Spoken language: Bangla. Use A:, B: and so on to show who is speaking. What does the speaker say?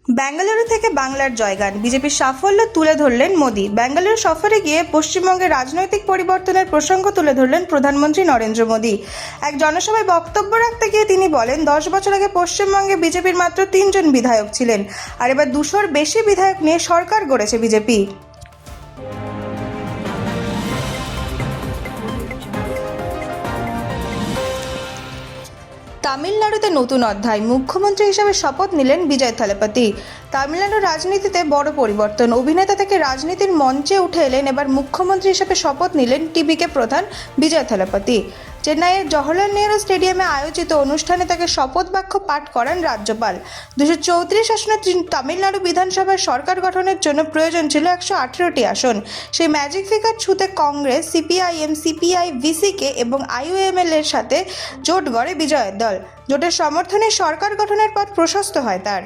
A: বেঙ্গালুরু থেকে বাংলার জয়গান, বিজেপির সাফল্য তুলে ধরলেন মোদি। বেঙ্গালুরু সফরে গিয়ে পশ্চিমবঙ্গের রাজনৈতিক পরিবর্তনের প্রসঙ্গ তুলে ধরলেন প্রধানমন্ত্রী নরেন্দ্র মোদি। এক জনসভায় বক্তব্য রাখতে গিয়ে তিনি বলেন, 10 বছর আগে পশ্চিমবঙ্গে বিজেপির মাত্র 3 জন বিধায়ক ছিলেন, আর এবার 200-র বেশি বিধায়ক নিয়ে সরকার গড়েছে বিজেপি। তামিলনাড়ুতে নতুন অধ্যায়, মুখ্যমন্ত্রী হিসেবে শপথ নিলেন বিজয় থালাপতি। তামিলনাড়ুর রাজনীতিতে বড় পরিবর্তন, অভিনেতা থেকে রাজনীতির মঞ্চে উঠে এলেন, এবার মুখ্যমন্ত্রী হিসেবে শপথ নিলেন টিবিকে প্রধান বিজয় থালাপতি। চেন্নাইয়ের জওহরলাল নেহরু স্টেডিয়ামে আয়োজিত অনুষ্ঠানে তাকে শপথ বাক্য পাঠ করান রাজ্যপাল। 234 আসনে তামিলনাড়ু বিধানসভার সরকার গঠনের জন্য প্রয়োজন ছিল 118টি আসন। সেই ম্যাজিক ফিগার ছুঁতে কংগ্রেস, সিপিআইএম, সিপিআই, ভিসিকে এবং আইইউএমএল এর সাথে জোট গড়ে বিজয়ের দল। জোটের সমর্থনে সরকার গঠনের পথ প্রশস্ত হয় তার।